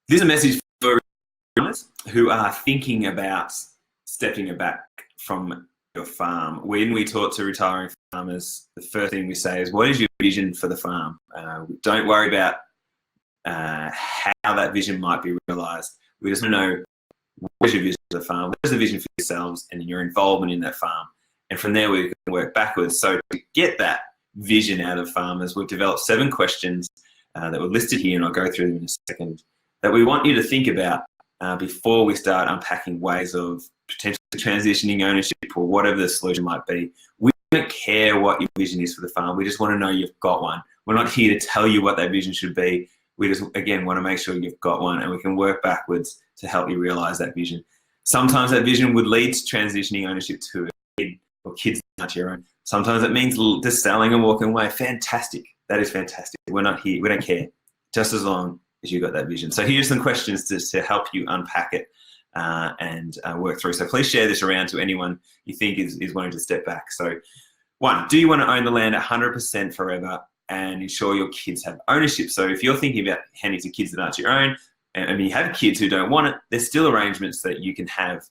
This is a message for farmers who are thinking about stepping back from your farm. When we talk to retiring farmers, the first thing we say is, what is your vision for the farm? Don't worry about how that vision might be realised. We just want to know, what is your vision for the farm? What is the vision for yourselves and your involvement in that farm? And from there, we can work backwards. So to get that vision out of farmers, we've developed 7 questions that were listed here, and I'll go through them in a second, that we want you to think about before we start unpacking ways of potentially transitioning ownership or whatever the solution might be. We don't care what your vision is for the farm. We just want to know you've got one. We're not here to tell you what that vision should be. We just, again, want to make sure you've got one, and we can work backwards to help you realise that vision. Sometimes that vision would lead to transitioning ownership to a kid or kids not your own. Sometimes it means just selling and walking away. Fantastic. That is fantastic. We're not here. We don't care. Just as long as you've got that vision. So here's some questions to help you unpack it and work through. So please share this around to anyone you think is wanting to step back. So 1, do you want to own the land 100% forever and ensure your kids have ownership? So if you're thinking about handing to kids that aren't your own, and you have kids who don't want it, there's still arrangements that you can have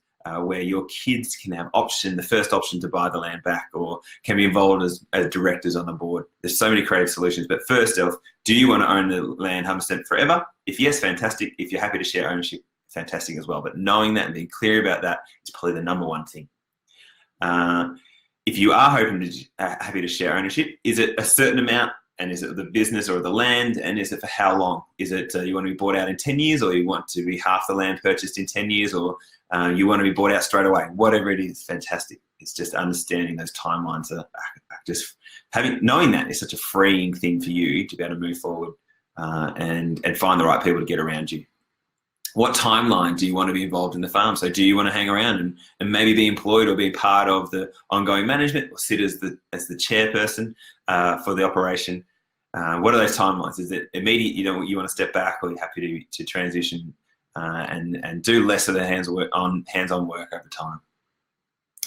where your kids can have the first option to buy the land back, or can be involved as directors on the board. There's so many creative solutions. But first off, do you want to own the land 100% forever? If yes, fantastic. If you're happy to share ownership, fantastic as well. But knowing that and being clear about that is probably the number one thing. If you are happy to share ownership, is it a certain amount? And is it the business or the land? And is it for how long? Is it you want to be bought out in 10 years, or you want to be half the land purchased in 10 years, or you want to be bought out straight away? Whatever it is, fantastic. It's just understanding those timelines. Knowing that is such a freeing thing for you to be able to move forward and find the right people to get around you. What timeline do you want to be involved in the farm? So do you want to hang around and maybe be employed or be part of the ongoing management, or sit as the chairperson for the operation? What are those timelines? Is it immediate, you want to step back, or are you happy to transition and do less of the hands-on work over time?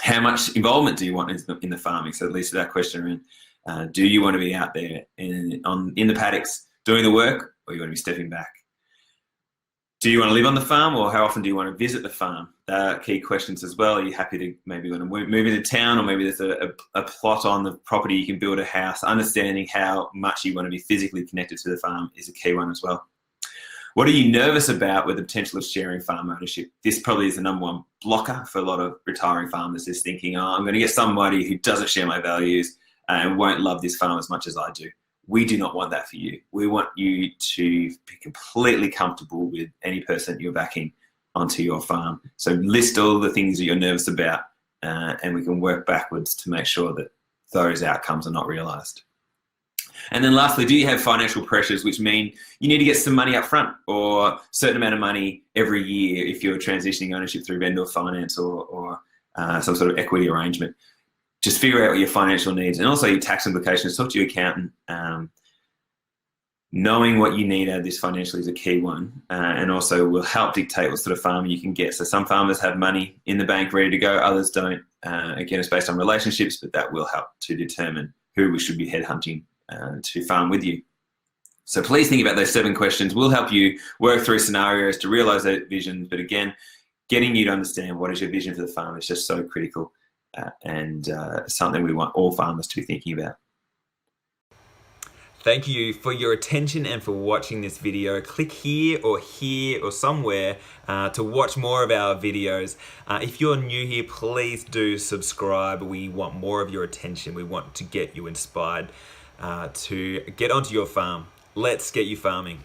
How much involvement do you want in the farming? So at least that question around, do you want to be out there in the paddocks doing the work, or you want to be stepping back? Do you want to live on the farm, or how often do you want to visit the farm? Key questions as well. Are you happy to maybe want to move into town, or maybe there's a plot on the property you can build a house? Understanding how much you want to be physically connected to the farm is a key one as well. What are you nervous about with the potential of sharing farm ownership? This probably is the number one blocker for a lot of retiring farmers, is thinking, I'm going to get somebody who doesn't share my values and won't love this farm as much as I do. We do not want that for you. We want you to be completely comfortable with any person you're backing onto your farm. So list all the things that you're nervous about, and we can work backwards to make sure that those outcomes are not realised. And then lastly, do you have financial pressures, which mean you need to get some money up front, or a certain amount of money every year if you're transitioning ownership through vendor finance or some sort of equity arrangement? Just figure out what your financial needs, and also your tax implications. Talk to your accountant. Knowing what you need out of this financially is a key one, and also will help dictate what sort of farm you can get. So some farmers have money in the bank ready to go, others don't. Again, it's based on relationships, but that will help to determine who we should be headhunting to farm with you. So please think about those 7 questions. We'll help you work through scenarios to realise that vision. But again, getting you to understand what is your vision for the farm is just so critical. And something we want all farmers to be thinking about. Thank you for your attention and for watching this video. Click here or somewhere to watch more of our videos. If you're new here, please do subscribe. We want more of your attention. We want to get you inspired to get onto your farm. Let's get you farming.